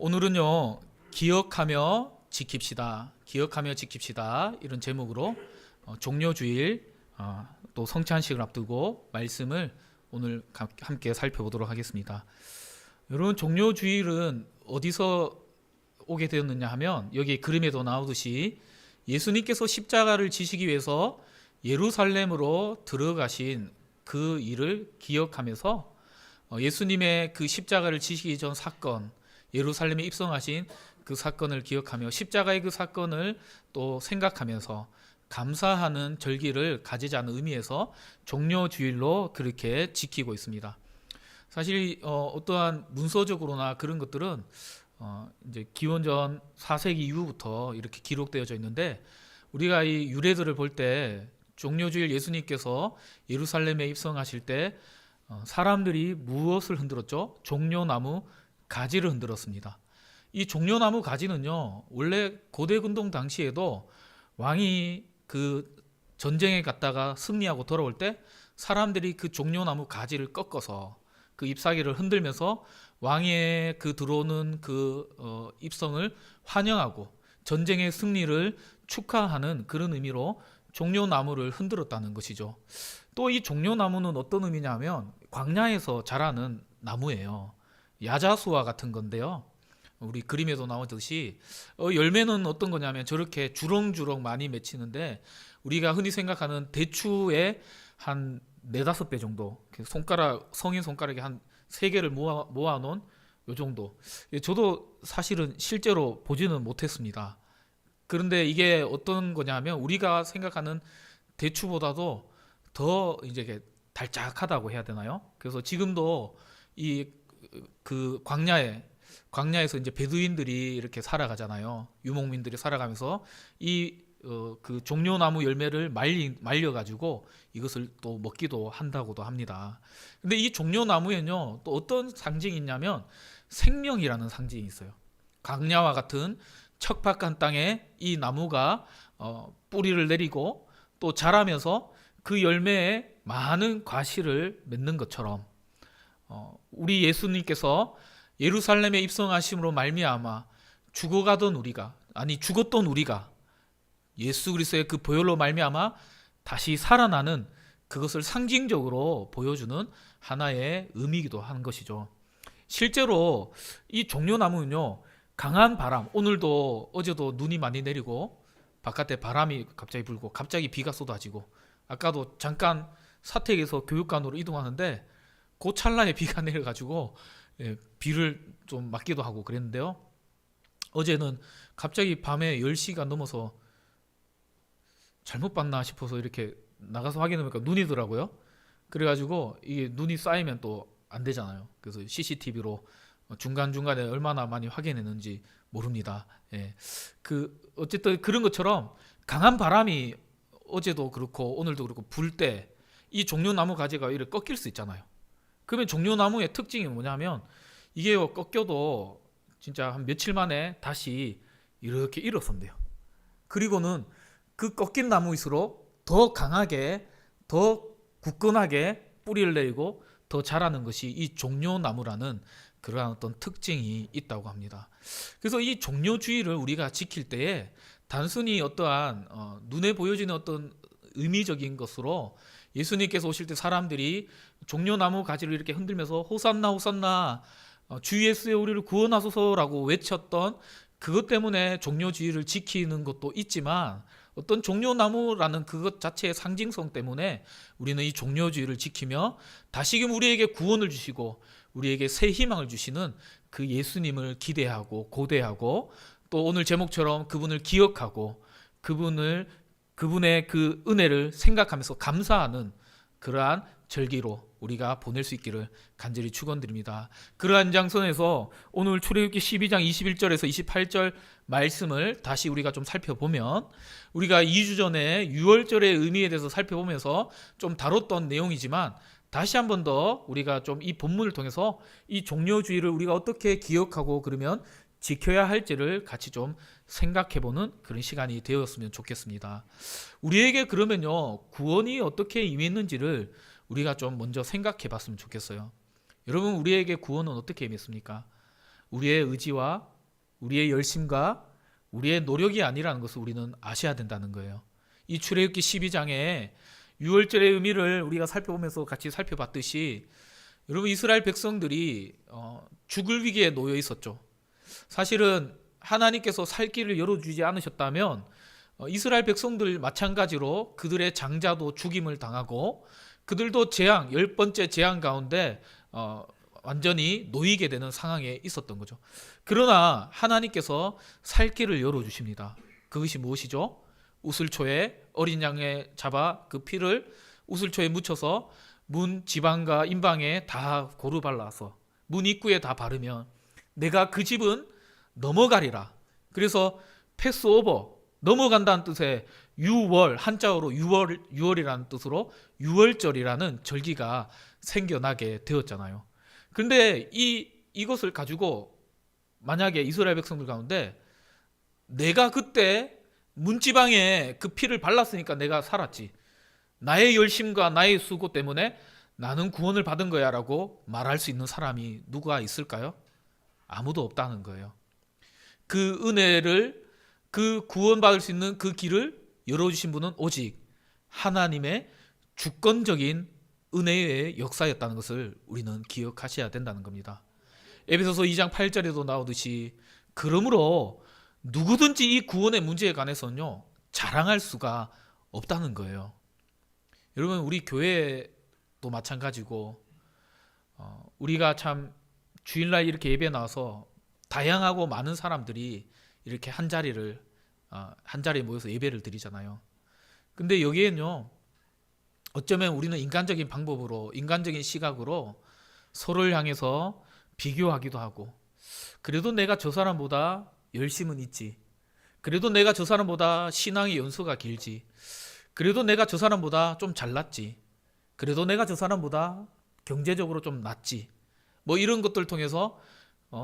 오늘은요, 기억하며 지킵시다. 기억하며 지킵시다. 이런 제목으로 종료주일 또 성찬식을 앞두고 말씀을 오늘 함께 살펴보도록 하겠습니다. 여러분, 종료주일은 어디서 오게 되었느냐 하면 여기 그림에도 나오듯이 예수님께서 십자가를 지시기 위해서 예루살렘으로 들어가신 그 일을 기억하면서 예수님의 그 십자가를 지시기 전 사건, 예루살렘에 입성하신 그 사건을 기억하며 십자가의 그 사건을 또 생각하면서 감사하는 절기를 가지자는 의미에서 종료주일로 그렇게 지키고 있습니다. 사실 어떠한 문서적으로나 그런 것들은 이제 기원전 4세기 이후부터 이렇게 기록되어져 있는데, 우리가 이 유래들을 볼 때 종료주일 예수님께서 예루살렘에 입성하실 때 사람들이 무엇을 흔들었죠? 종려나무 가지를 흔들었습니다. 이 종려나무 가지는요, 원래 고대 근동 당시에도 왕이 그 전쟁에 갔다가 승리하고 돌아올 때 사람들이 그 종려나무 가지를 꺾어서 그 잎사귀를 흔들면서 왕의 그 들어오는 그 입성을 환영하고 전쟁의 승리를 축하하는 그런 의미로 종려나무를 흔들었다는 것이죠. 또 이 종려나무는 어떤 의미냐 하면 광야에서 자라는 나무예요. 야자수와 같은 건데요, 우리 그림에도 나오듯이 열매는 어떤 거냐면 저렇게 주렁주렁 많이 맺히는데, 우리가 흔히 생각하는 대추의 한 4-5배 정도, 손가락, 성인 손가락에 한 3개를 모아놓은 요 정도. 저도 사실은 실제로 보지는 못했습니다. 그런데 이게 어떤 거냐면 우리가 생각하는 대추보다도 더 이제 달짝하다고 해야 되나요? 그래서 지금도 이 그 광야에서 이제 베두인들이 이렇게 살아가잖아요. 유목민들이 살아가면서 이 그 종려나무 열매를 말려 가지고 이것을 또 먹기도 한다고도 합니다. 근데 이 종려나무에는요, 또 어떤 상징이 있냐면 생명이라는 상징이 있어요. 광야와 같은 척박한 땅에 이 나무가 뿌리를 내리고 또 자라면서 그 열매에 많은 과실을 맺는 것처럼 우리 예수님께서 예루살렘에 입성하심으로 말미암아 죽었던 우리가 예수 그리스도의 그 보혈로 말미암아 다시 살아나는 그것을 상징적으로 보여주는 하나의 의미이기도 한 것이죠. 실제로 이 종려나무는요, 강한 바람, 오늘도 어제도 눈이 많이 내리고 바깥에 바람이 갑자기 불고 갑자기 비가 쏟아지고, 아까도 잠깐 사택에서 교육관으로 이동하는데 그 찰나에 비가 내려가지고 비를 좀 맞기도 하고 그랬는데요, 어제는 갑자기 밤에 10시가 넘어서 잘못 봤나 싶어서 이렇게 나가서 확인해보니까 눈이더라고요. 그래가지고 이게 눈이 쌓이면 또 안 되잖아요. 그래서 CCTV로 중간중간에 얼마나 많이 확인했는지 모릅니다. 어쨌든 그런 것처럼 강한 바람이 어제도 그렇고 오늘도 그렇고 불 때 이 종려나무 가지가 이렇게 꺾일 수 있잖아요. 그러면 종려나무의 특징이 뭐냐면 이게 꺾여도 진짜 한 며칠 만에 다시 이렇게 일어선대요. 그리고는 그 꺾인 나무일수록 더 강하게, 더 굳건하게 뿌리를 내리고 더 자라는 것이 이 종려나무라는 그러한 어떤 특징이 있다고 합니다. 그래서 이 종료주의를 우리가 지킬 때에 단순히 어떠한 눈에 보여지는 어떤 의미적인 것으로 예수님께서 오실 때 사람들이 종려나무 가지를 이렇게 흔들면서 호산나 호산나 주 예수의 우리를 구원하소서라고 외쳤던 그것 때문에 종료주의를 지키는 것도 있지만, 어떤 종려나무라는 그것 자체의 상징성 때문에 우리는 이 종료주의를 지키며 다시금 우리에게 구원을 주시고 우리에게 새 희망을 주시는 그 예수님을 기대하고 고대하고, 또 오늘 제목처럼 그분을 기억하고 그분의 그 은혜를 생각하면서 감사하는 그러한 절기로 우리가 보낼 수 있기를 간절히 축원드립니다. 그러한 장선에서 오늘 출애굽기 12장 21절에서 28절 말씀을 다시 우리가 좀 살펴보면, 우리가 2주 전에 유월절의 의미에 대해서 살펴보면서 좀 다뤘던 내용이지만 다시 한 번 더 우리가 좀 이 본문을 통해서 이 종료주의를 우리가 어떻게 기억하고 그러면 지켜야 할지를 같이 좀 생각해보는 그런 시간이 되었으면 좋겠습니다. 우리에게 그러면요, 구원이 어떻게 임했는지를 우리가 좀 먼저 생각해 봤으면 좋겠어요. 여러분, 우리에게 구원은 어떻게 임했습니까? 우리의 의지와 우리의 열심과 우리의 노력이 아니라는 것을 우리는 아셔야 된다는 거예요. 이 출애굽기 12장에 유월절의 의미를 우리가 살펴보면서 같이 살펴봤듯이 여러분 이스라엘 백성들이 죽을 위기에 놓여 있었죠. 사실은 하나님께서 살 길을 열어주지 않으셨다면 이스라엘 백성들 마찬가지로 그들의 장자도 죽임을 당하고 그들도 재앙, 10번째 재앙 가운데 완전히 놓이게 되는 상황에 있었던 거죠. 그러나 하나님께서 살 길을 열어주십니다. 그것이 무엇이죠? 우슬초에 어린 양에 잡아 그 피를 우슬초에 묻혀서 문 지방과 인방에 다 고루 발라서 문 입구에 다 바르면 내가 그 집은 넘어가리라. 그래서 패스오버, 넘어간다는 뜻의 유월, 한자어로 유월이라는 뜻으로 유월절이라는 절기가 생겨나게 되었잖아요. 그런데 이것을 가지고 만약에 이스라엘 백성들 가운데 내가 그때 문지방에 그 피를 발랐으니까 내가 살았지, 나의 열심과 나의 수고 때문에 나는 구원을 받은 거야 라고 말할 수 있는 사람이 누가 있을까요? 아무도 없다는 거예요. 그 은혜를, 그 구원받을 수 있는 그 길을 열어주신 분은 오직 하나님의 주권적인 은혜의 역사였다는 것을 우리는 기억하셔야 된다는 겁니다. 에베소서 2장 8절에도 나오듯이 그러므로 누구든지 이 구원의 문제에 관해서는요 자랑할 수가 없다는 거예요. 여러분 우리 교회도 마찬가지고 우리가 참 주일날 이렇게 예배 나와서 다양하고 많은 사람들이 이렇게 한 자리에 모여서 예배를 드리잖아요. 근데 여기에는요 어쩌면 우리는 인간적인 방법으로, 인간적인 시각으로 서로를 향해서 비교하기도 하고, 그래도 내가 저 사람보다 열심은 있지, 그래도 내가 저 사람보다 신앙의 연수가 길지, 그래도 내가 저 사람보다 좀 잘났지, 그래도 내가 저 사람보다 경제적으로 좀 낫지, 뭐 이런 것들을 통해서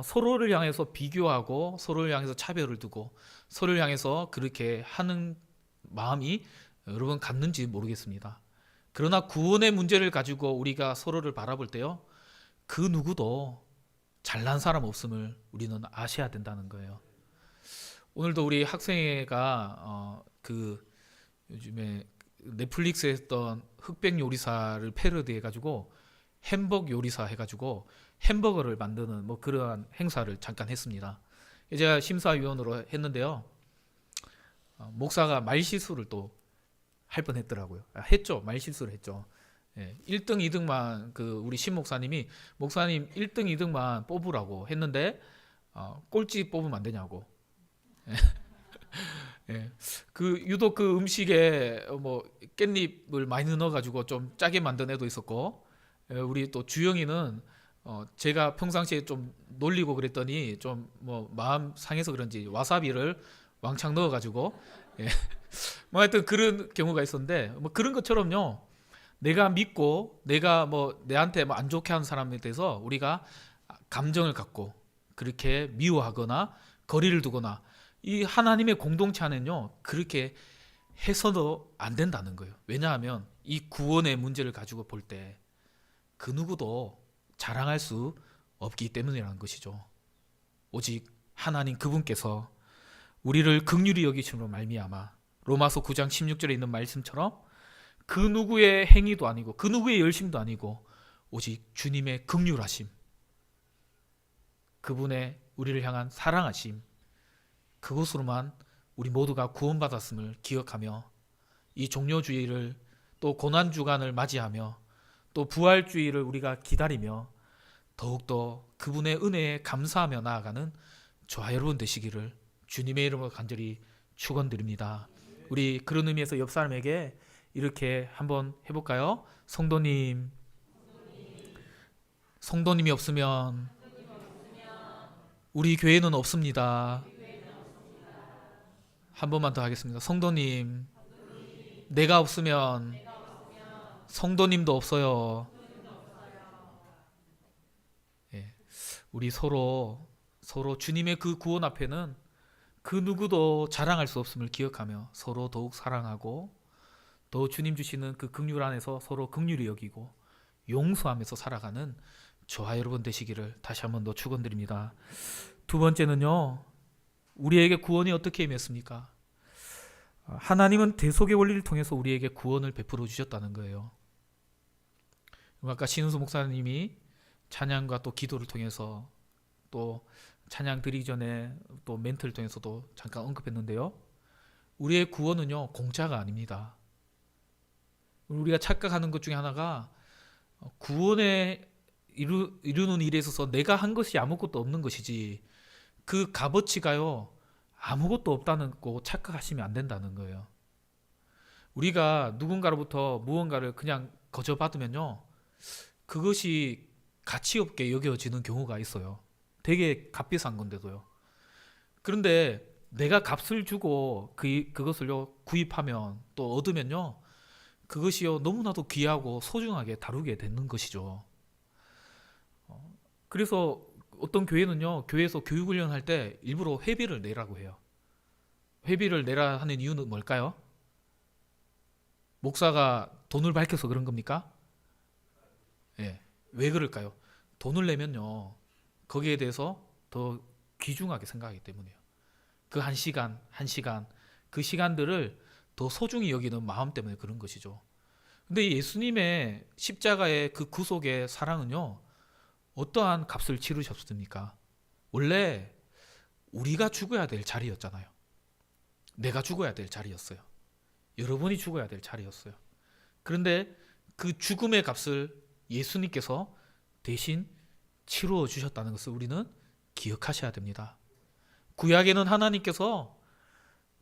서로를 향해서 비교하고 서로를 향해서 차별을 두고 서로를 향해서 그렇게 하는 마음이 여러분 갖는지 모르겠습니다. 그러나 구원의 문제를 가지고 우리가 서로를 바라볼 때요 그 누구도 잘난 사람 없음을 우리는 아셔야 된다는 거예요. 오늘도 우리 학생회가 그 요즘에 넷플릭스에 했던 흑백 요리사를 패러디 해가지고 햄버거 요리사 해가지고 햄버거를 만드는 뭐 그러한 행사를 잠깐 했습니다. 제가 심사위원으로 했는데요. 목사가 말실수를 또 할 뻔했더라고요. 했죠. 말실수를 했죠. 1등, 2등만 그 우리 신 목사님이 목사님 1등, 2등만 뽑으라고 했는데 꼴찌 뽑으면 안 되냐고. 그 유독 그 음식에 뭐 깻잎을 많이 넣어가지고 좀 짜게 만든 애도 있었고, 우리 또 주영이는 제가 평상시에 좀 놀리고 그랬더니 좀 뭐 마음 상해서 그런지 와사비를 왕창 넣어가지고 뭐 하여튼 그런 경우가 있었는데, 뭐 그런 것처럼요 내가 믿고 내가 뭐 내한테 뭐 안 좋게 하는 사람에 대해서 우리가 감정을 갖고 그렇게 미워하거나 거리를 두거나, 이 하나님의 공동체 안에는요 그렇게 해서도 안 된다는 거예요. 왜냐하면 이 구원의 문제를 가지고 볼 때 그 누구도 자랑할 수 없기 때문이라는 것이죠. 오직 하나님 그분께서 우리를 긍휼히 여기심으로 말미암아 로마서 9장 16절에 있는 말씀처럼 그 누구의 행위도 아니고 그 누구의 열심도 아니고 오직 주님의 긍휼하심, 그분의 우리를 향한 사랑하심, 그것으로만 우리 모두가 구원받았음을 기억하며 이 종료주의를 또 고난주간을 맞이하며 또 부활주의를 우리가 기다리며 더욱더 그분의 은혜에 감사하며 나아가는 저와 여러분 되시기를 주님의 이름으로 간절히 축원드립니다. 우리 그런 의미에서 옆 사람에게 이렇게 한번 해볼까요? 성도님이 없으면 우리 교회는 없습니다. 한 번만 더 하겠습니다. 성도님, 내가 없으면 성도님도 없어요. 우리 서로 주님의 그 구원 앞에는 그 누구도 자랑할 수 없음을 기억하며 서로 더욱 사랑하고 또 주님 주시는 그 긍휼 안에서 서로 긍휼히 여기고 용서하면서 살아가는 저와 여러분 되시기를 다시 한번 더 축원드립니다. 두 번째는요, 우리에게 구원이 어떻게 임했습니까? 하나님은 대속의 원리를 통해서 우리에게 구원을 베풀어 주셨다는 거예요. 아까 신은수 목사님이 찬양과 또 기도를 통해서 또 찬양 드리기 전에 또 멘트를 통해서도 잠깐 언급했는데요. 우리의 구원은요, 공짜가 아닙니다. 우리가 착각하는 것 중에 하나가 구원에 이루는 일에 있어서 내가 한 것이 아무것도 없는 것이지 그 값어치가요 아무것도 없다는 거 착각하시면 안 된다는 거예요. 우리가 누군가로부터 무언가를 그냥 거저 받으면요 그것이 가치 없게 여겨지는 경우가 있어요. 되게 값비싼 건데도요. 그런데 내가 값을 주고 그것을요 구입하면 또 얻으면요 그것이요 너무나도 귀하고 소중하게 다루게 되는 것이죠. 그래서 어떤 교회는요 교회에서 교육훈련 할 때 일부러 회비를 내라고 해요. 회비를 내라 하는 이유는 뭘까요? 목사가 돈을 밝혀서 그런 겁니까? 예. 왜 그럴까요? 돈을 내면요 거기에 대해서 더 귀중하게 생각하기 때문이에요. 그 한 시간 그 시간들을 더 소중히 여기는 마음 때문에 그런 것이죠. 근데 예수님의 십자가의 그 구속의 사랑은요 어떠한 값을 치르셨습니까? 원래 우리가 죽어야 될 자리였잖아요. 내가 죽어야 될 자리였어요. 여러분이 죽어야 될 자리였어요. 그런데 그 죽음의 값을 예수님께서 대신 치루어 주셨다는 것을 우리는 기억하셔야 됩니다. 구약에는 하나님께서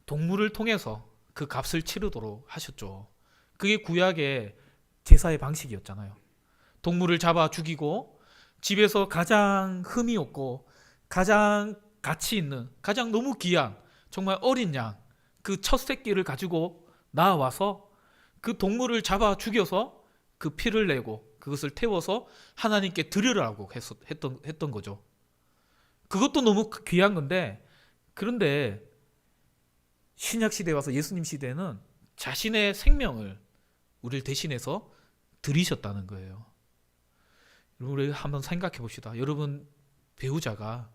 동물을 통해서 그 값을 치르도록 하셨죠. 그게 구약의 제사의 방식이었잖아요. 동물을 잡아 죽이고 집에서 가장 흠이 없고 가장 가치 있는 가장 너무 귀한 정말 어린 양 그 첫 새끼를 가지고 나와서 그 동물을 잡아 죽여서 그 피를 내고 그것을 태워서 하나님께 드리라고 했던 거죠. 그것도 너무 귀한 건데 그런데 신약 시대에 와서 예수님 시대에는 자신의 생명을 우리를 대신해서 드리셨다는 거예요. 우리 한번 생각해 봅시다. 여러분 배우자가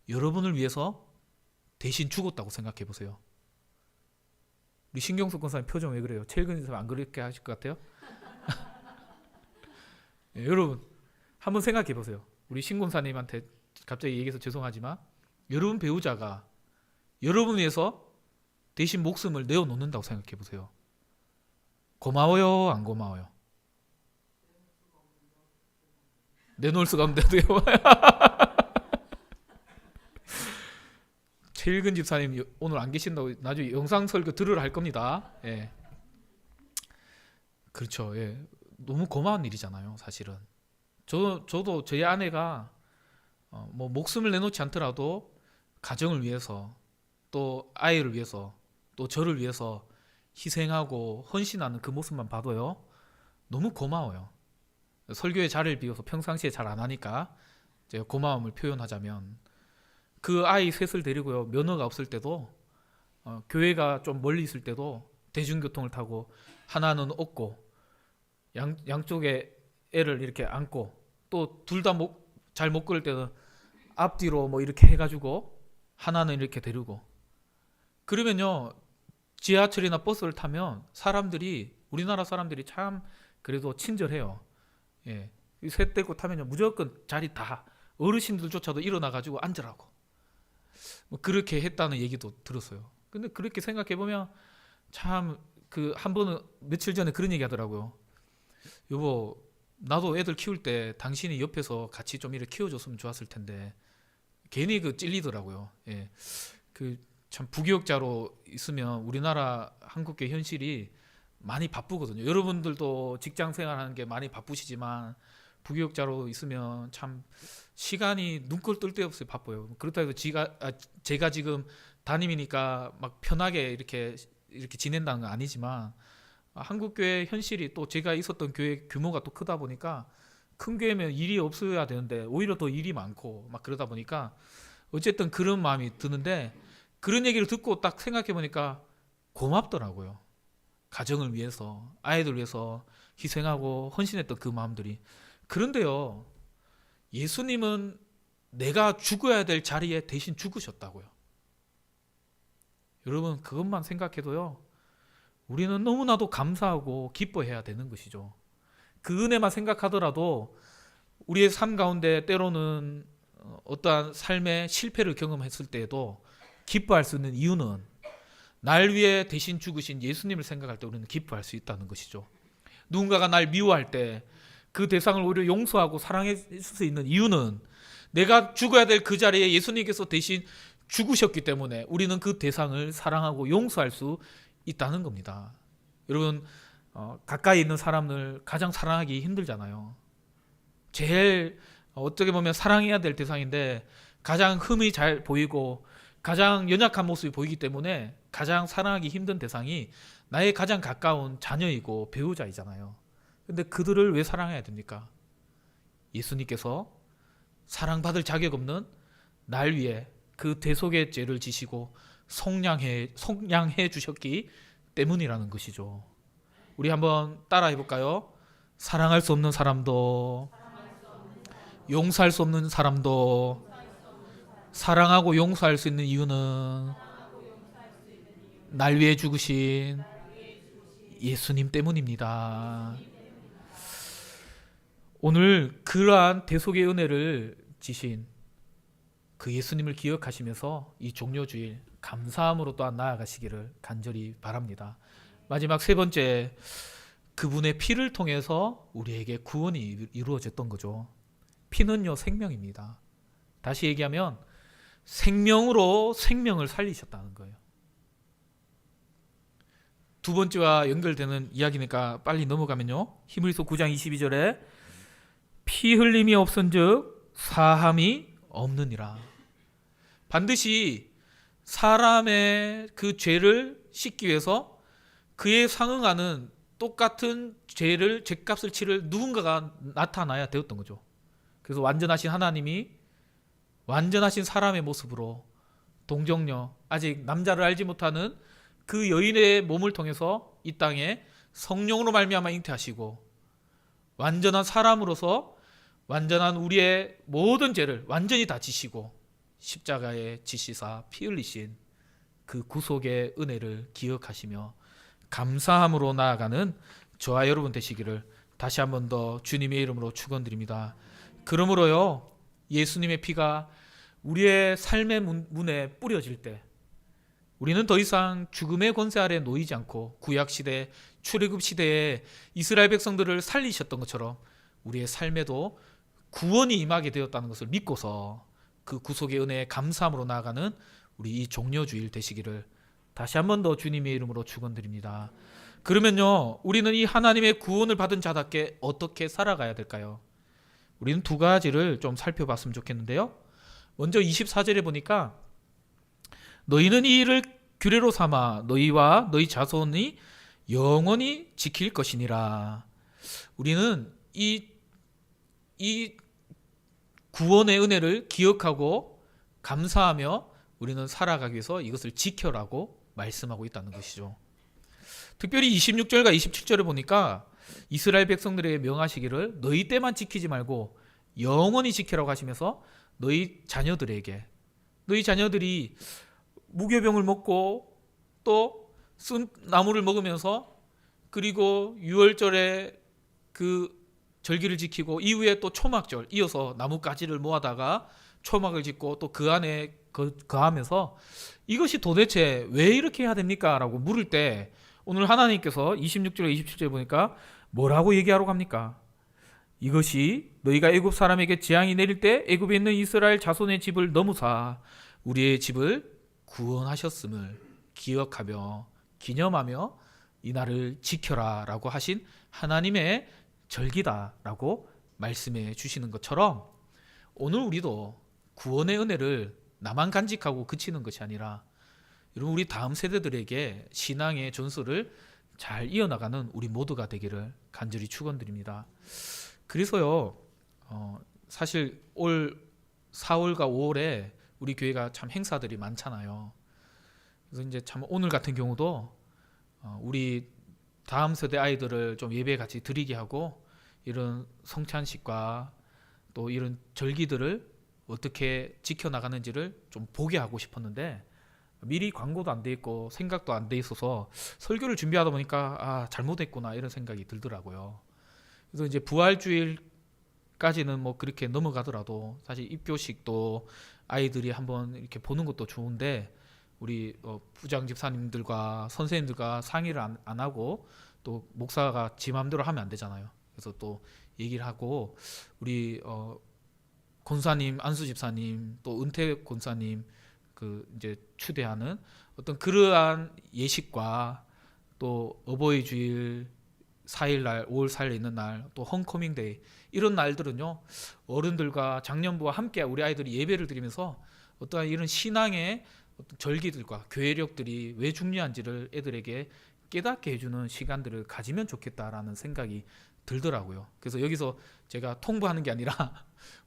여러분을 위해서 대신 죽었다고 생각해 보세요. 우리 신경숙 권사님 표정 왜 그래요? 최근 사람 안 그렇게 하실 것 같아요? 네, 여러분 한번 생각해 보세요. 우리 신 권사님한테 갑자기 얘기해서 죄송하지만 여러분 배우자가 여러분 위해서 대신 목숨을 내어놓는다고 생각해 보세요. 고마워요? 안 고마워요? 내놓을 수가 없는데도요. 최일근 집사님 오늘 안 계신다고 나중에 영상 설교 들으러 할 겁니다. 예. 그렇죠. 예. 너무 고마운 일이잖아요, 사실은. 저도 저희 아내가 뭐 목숨을 내놓지 않더라도 가정을 위해서 또 아이를 위해서 또 저를 위해서 희생하고 헌신하는 그 모습만 봐도요 너무 고마워요. 설교의 자리를 비워서 평상시에 잘 안 하니까 제가 고마움을 표현하자면 그 아이 셋을 데리고요 면허가 없을 때도 교회가 좀 멀리 있을 때도 대중교통을 타고 하나는 업고 양쪽에 애를 이렇게 안고 또 둘 다 잘 못 걸을 때는 앞뒤로 뭐 이렇게 해가지고 하나는 이렇게 데리고 그러면요 지하철이나 버스를 타면 우리나라 사람들이 참 그래도 친절해요. 예. 셋 데리고 타면요 무조건 자리 다 어르신들조차도 일어나가지고 앉으라고 뭐 그렇게 했다는 얘기도 들었어요. 근데 그렇게 생각해 보면 참 그 한 번은 며칠 전에 그런 얘기 하더라고요. 여보 나도 애들 키울 때 당신이 옆에서 같이 좀 이렇게 키워줬으면 좋았을 텐데 괜히 그 찔리더라고요. 예. 그 참 부교육자로 있으면 우리나라 한국의 현실이 많이 바쁘거든요. 여러분들도 직장 생활하는 게 많이 바쁘시지만 부교육자로 있으면 참 시간이 눈꼴 뜰 데 없이 바빠요. 그렇다고 해서 제가 지금 담임이니까 막 편하게 이렇게 지낸다는 건 아니지만 한국 교회 현실이 또 제가 있었던 교회 규모가 또 크다 보니까 큰 교회면 일이 없어야 되는데 오히려 더 일이 많고 막 그러다 보니까 어쨌든 그런 마음이 드는데 그런 얘기를 듣고 딱 생각해 보니까 고맙더라고요. 가정을 위해서 아이들 위해서 희생하고 헌신했던 그 마음들이. 그런데요 예수님은 내가 죽어야 될 자리에 대신 죽으셨다고요. 여러분 그것만 생각해도요, 우리는 너무나도 감사하고 기뻐해야 되는 것이죠. 그 은혜만 생각하더라도 우리의 삶 가운데 때로는 어떠한 삶의 실패를 경험했을 때에도 기뻐할 수 있는 이유는 날 위해 대신 죽으신 예수님을 생각할 때 우리는 기뻐할 수 있다는 것이죠. 누군가가 날 미워할 때 그 대상을 오히려 용서하고 사랑할 수 있는 이유는 내가 죽어야 될 그 자리에 예수님께서 대신 죽으셨기 때문에 우리는 그 대상을 사랑하고 용서할 수 있다는 겁니다. 여러분 가까이 있는 사람을 가장 사랑하기 힘들잖아요. 제일 어떻게 보면 사랑해야 될 대상인데 가장 흠이 잘 보이고 가장 연약한 모습이 보이기 때문에 가장 사랑하기 힘든 대상이 나의 가장 가까운 자녀이고 배우자이잖아요. 근데 그들을 왜 사랑해야 됩니까? 예수님께서 사랑받을 자격 없는 날 위해 그 대속의 죄를 지시고 속량해 주셨기 때문이라는 것이죠. 우리 한번 따라해 볼까요? 사랑할 수 없는 사람도, 용서할 수 없는 사람도 사랑하고 용서할 수 있는 이유는 날 위해 죽으신 예수님 때문입니다. 오늘 그러한 대속의 은혜를 지신 그 예수님을 기억하시면서 이 종료주일 감사함으로 또한 나아가시기를 간절히 바랍니다. 마지막 세 번째, 그분의 피를 통해서 우리에게 구원이 이루어졌던 거죠. 피는요 생명입니다. 다시 얘기하면 생명으로 생명을 살리셨다는 거예요. 두 번째와 연결되는 이야기니까 빨리 넘어가면요, 히브리서 9장 22절에 피 흘림이 없은즉 사함이 없느니라. 반드시 사람의 그 죄를 씻기 위해서 그에 상응하는 똑같은 죄값을 치를 누군가가 나타나야 되었던 거죠. 그래서 완전하신 하나님이 완전하신 사람의 모습으로 동정녀, 아직 남자를 알지 못하는 그 여인의 몸을 통해서 이 땅에 성령으로 말미암아 잉태하시고 완전한 사람으로서 완전한 우리의 모든 죄를 완전히 다 지시고 십자가에 지시사 피 흘리신 그 구속의 은혜를 기억하시며 감사함으로 나아가는 저와 여러분 되시기를 다시 한 번 더 주님의 이름으로 축원드립니다. 그러므로요, 예수님의 피가 우리의 삶의 문에 뿌려질 때 우리는 더 이상 죽음의 권세 아래 놓이지 않고 구약시대 출애굽 시대에 이스라엘 백성들을 살리셨던 것처럼 우리의 삶에도 구원이 임하게 되었다는 것을 믿고서 그 구속의 은혜에 감사함으로 나아가는 우리 이 종료주일 되시기를 다시 한 번 더 주님의 이름으로 축원드립니다. 그러면요, 우리는 이 하나님의 구원을 받은 자답게 어떻게 살아가야 될까요? 우리는 두 가지를 좀 살펴봤으면 좋겠는데요. 먼저 24절에 보니까 너희는 이 일을 규례로 삼아 너희와 너희 자손이 영원히 지킬 것이니라. 우리는 이 구원의 은혜를 기억하고 감사하며 우리는 살아가기 위해서 이것을 지켜라고 말씀하고 있다는 것이죠. 특별히 26절과 27절을 보니까 이스라엘 백성들에게 명하시기를 너희 때만 지키지 말고 영원히 지키라고 하시면서 너희 자녀들에게, 너희 자녀들이 무교병을 먹고 또 쓴 나무를 먹으면서 그리고 유월절에 그 절기를 지키고 이후에 또 초막절 이어서 나뭇가지를 모아다가 초막을 짓고 또 그 안에 거하면서 이것이 도대체 왜 이렇게 해야 됩니까? 라고 물을 때 오늘 하나님께서 26절에 27절에 보니까 뭐라고 얘기하러 갑니까? 이것이 너희가 애굽 사람에게 재앙이 내릴 때 애굽에 있는 이스라엘 자손의 집을 넘으사 우리의 집을 구원하셨음을 기억하며 기념하며 이 날을 지켜라 라고 하신 하나님의 절기다라고 말씀해 주시는 것처럼 오늘 우리도 구원의 은혜를 나만 간직하고 그치는 것이 아니라 여러분 우리 다음 세대들에게 신앙의 전설을 잘 이어나가는 우리 모두가 되기를 간절히 축원드립니다. 그래서요, 사실 올 4월과 5월에 우리 교회가 참 행사들이 많잖아요. 그래서 이제 참 오늘 같은 경우도 우리 다음 세대 아이들을 좀 예배 같이 드리게 하고 이런 성찬식과 또 이런 절기들을 어떻게 지켜나가는지를 좀 보게 하고 싶었는데 미리 광고도 안 돼 있고 생각도 안 돼 있어서 설교를 준비하다 보니까 잘못했구나 이런 생각이 들더라고요. 그래서 이제 부활주일까지는 뭐 그렇게 넘어가더라도 사실 입교식도 아이들이 한번 이렇게 보는 것도 좋은데 우리 부장 집사님들과 선생님들과 상의를 안 하고 또 목사가 지 맘대로 하면 안 되잖아요. 그래서 또 얘기를 하고 우리 권사님, 안수 집사님, 또 은퇴 권사님 그 이제 추대하는 어떤 그러한 예식과 또 어버이 주일 4일날 5월 4일에 있는 날 또 홈커밍데이 이런 날들은요 어른들과 장년부와 함께 우리 아이들이 예배를 드리면서 어떠한 이런 신앙의 어떤 절기들과 교회력들이 왜 중요한지를 애들에게 깨닫게 해주는 시간들을 가지면 좋겠다라는 생각이 들더라고요. 그래서 여기서 제가 통보하는 게 아니라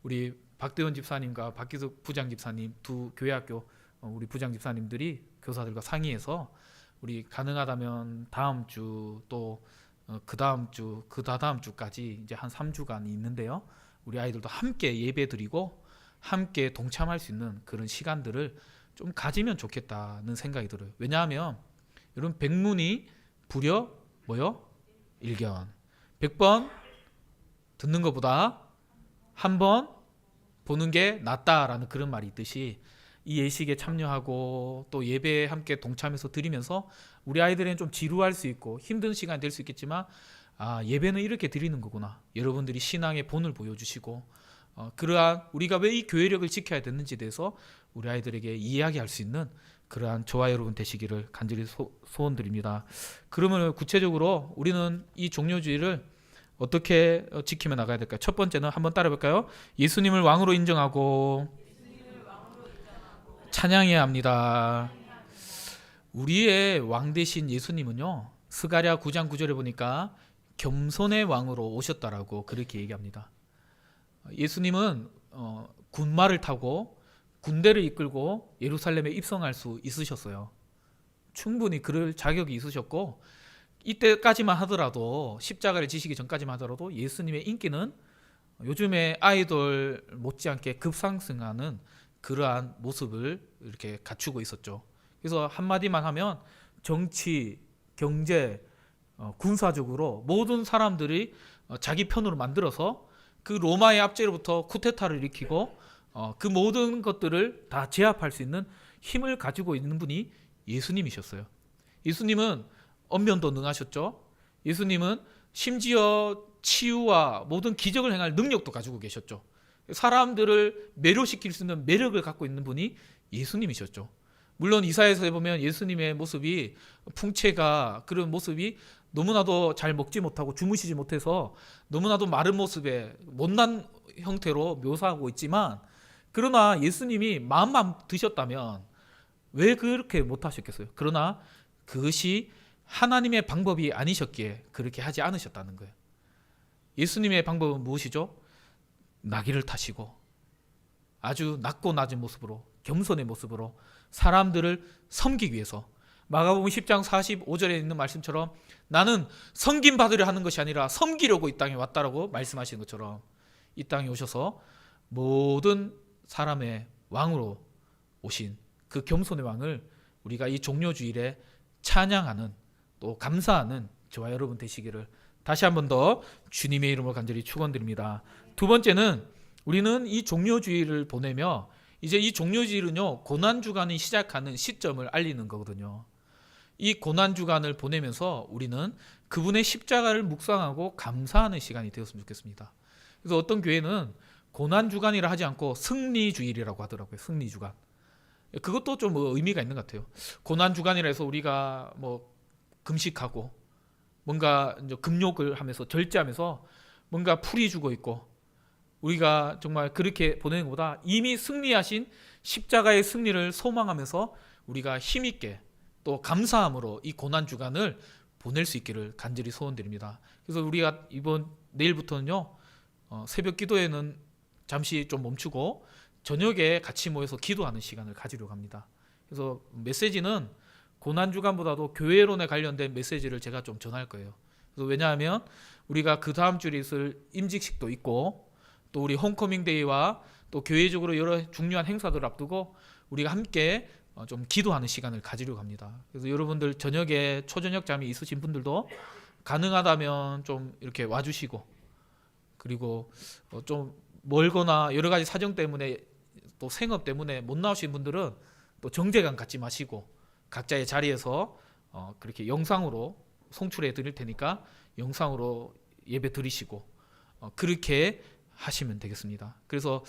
우리 박대원 집사님과 박기석 부장 집사님 두 교회학교 우리 부장 집사님들이 교사들과 상의해서 우리 가능하다면 다음 주 또 그 다음 주, 그 다다음 주까지 이제 한 3주간이 있는데요. 우리 아이들도 함께 예배드리고 함께 동참할 수 있는 그런 시간들을 좀 가지면 좋겠다는 생각이 들어요. 왜냐하면 여러분 백문이 불여 뭐요? 일견. 100번 듣는 것보다 한 번 보는 게 낫다라는 그런 말이 있듯이 이 예식에 참여하고 또 예배에 함께 동참해서 드리면서 우리 아이들은 좀 지루할 수 있고 힘든 시간이 될 수 있겠지만 예배는 이렇게 드리는 거구나. 여러분들이 신앙의 본을 보여주시고 그러한 우리가 왜 이 교회력을 지켜야 되는지에 대해서 우리 아이들에게 이야기할 수 있는 그러한 저와 여러분 되시기를 간절히 소원드립니다. 그러면 구체적으로 우리는 이 종료주의를 어떻게 지키며 나가야 될까요? 첫 번째는 한번 따라 볼까요? 예수님을 왕으로 인정하고 찬양해야 합니다. 우리의 왕 대신 예수님은요 스가랴 9장 9절에 보니까 겸손의 왕으로 오셨다라고 그렇게 얘기합니다. 예수님은 군마를 타고 군대를 이끌고 예루살렘에 입성할 수 있으셨어요. 충분히 그럴 자격이 있으셨고 이때까지만 하더라도 십자가를 지시기 전까지만 하더라도 예수님의 인기는 요즘의 아이돌 못지않게 급상승하는 그러한 모습을 이렇게 갖추고 있었죠. 그래서 한마디만 하면 정치, 경제, 군사적으로 모든 사람들이 자기 편으로 만들어서 그 로마의 압제로부터 쿠데타를 일으키고 그 모든 것들을 다 제압할 수 있는 힘을 가지고 있는 분이 예수님이셨어요. 예수님은 언면도 능하셨죠. 예수님은 심지어 치유와 모든 기적을 행할 능력도 가지고 계셨죠. 사람들을 매료시킬 수 있는 매력을 갖고 있는 분이 예수님이셨죠. 물론 이사야서에 보면 예수님의 모습이 풍채가 그런 모습이 너무나도 잘 먹지 못하고 주무시지 못해서 너무나도 마른 모습에 못난 형태로 묘사하고 있지만 그러나 예수님이 마음만 드셨다면 왜 그렇게 못하셨겠어요? 그러나 그것이 하나님의 방법이 아니셨기에 그렇게 하지 않으셨다는 거예요. 예수님의 방법은 무엇이죠? 나귀를 타시고 아주 낮고 낮은 모습으로 겸손의 모습으로 사람들을 섬기기 위해서 마가복음 10장 45절에 있는 말씀처럼 나는 섬김 받으려 하는 것이 아니라 섬기려고 이 땅에 왔다라고 말씀하시는 것처럼 이 땅에 오셔서 모든 사람의 왕으로 오신 그 겸손의 왕을 우리가 이 종료주일에 찬양하는 또 감사하는 저와 여러분 되시기를 다시 한 번 더 주님의 이름으로 간절히 축원드립니다. 두 번째는 우리는 이 종료주일을 보내며 이제 이 종료주일은요 고난주간이 시작하는 시점을 알리는 거거든요. 이 고난주간을 보내면서 우리는 그분의 십자가를 묵상하고 감사하는 시간이 되었으면 좋겠습니다. 그래서 어떤 교회는 고난주간이라 하지 않고 승리주일이라고 하더라고요. 승리주간. 그것도 좀 의미가 있는 것 같아요. 고난주간이라 해서 우리가 뭐 금식하고 뭔가 금욕을 하면서 절제하면서 뭔가 풀이 죽어 있고 우리가 정말 그렇게 보내는 것보다 이미 승리하신 십자가의 승리를 소망하면서 우리가 힘있게 또 감사함으로 이 고난주간을 보낼 수 있기를 간절히 소원드립니다. 그래서 우리가 내일부터는요 새벽 기도에는 잠시 좀 멈추고 저녁에 같이 모여서 기도하는 시간을 가지려고 합니다. 그래서 메시지는 고난주간보다도 교회론에 관련된 메시지를 제가 좀 전할 거예요. 그래서 왜냐하면 우리가 그 다음 주에 있을 임직식도 있고 또 우리 홈커밍데이와 또 교회적으로 여러 중요한 행사들을 앞두고 우리가 함께 좀 기도하는 시간을 가지려고 합니다. 그래서 여러분들 저녁에 초저녁 잠이 있으신 분들도 가능하다면 좀 이렇게 와주시고, 그리고 좀 멀거나 여러 가지 사정 때문에 또 생업 때문에 못 나오신 분들은 또 정제감 갖지 마시고 각자의 자리에서 그렇게 영상으로 송출해 드릴 테니까 영상으로 예배 드리시고 그렇게 하시면 되겠습니다. 그래서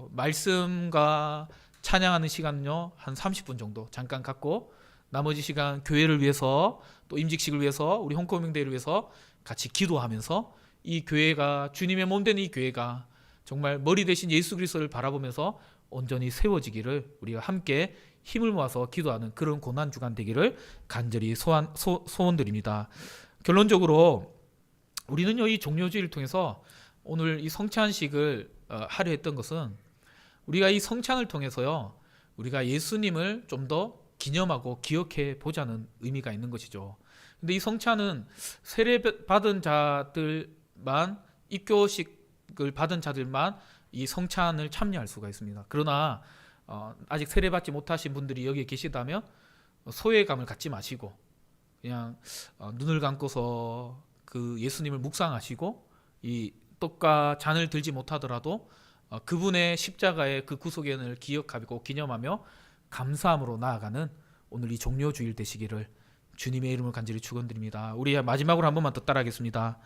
말씀과 찬양하는 시간은요 한 30분 정도 잠깐 갖고 나머지 시간 교회를 위해서 또 임직식을 위해서 우리 홍콩명대를 위해서 같이 기도하면서 이 교회가 주님의 몸 되는 이 교회가 정말 머리 대신 예수 그리스도를 바라보면서 온전히 세워지기를 우리가 함께 힘을 모아서 기도하는 그런 고난 주간 되기를 간절히 소원드립니다. 결론적으로 우리는요 이 종료주의를 통해서 오늘 이 성찬식을 하려 했던 것은 우리가 이 성찬을 통해서요 우리가 예수님을 좀 더 기념하고 기억해 보자는 의미가 있는 것이죠. 근데 이 성찬은 세례 받은 자들만, 입교식을 받은 자들만 이 성찬을 참여할 수가 있습니다. 그러나 아직 세례 받지 못하신 분들이 여기에 계시다면 소외감을 갖지 마시고 그냥 눈을 감고서 그 예수님을 묵상하시고 이 떡과 잔을 들지 못하더라도 그분의 십자가의 그 구속연을 기억하고 기념하며 감사함으로 나아가는 오늘 이 종료주일 되시기를 주님의 이름을 간절히 축원드립니다. 우리 마지막으로 한 번만 더 따라하겠습니다.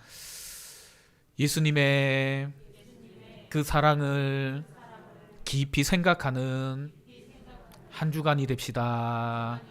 예수님의 그 사랑을 깊이 생각하는 한 주간이 됩시다.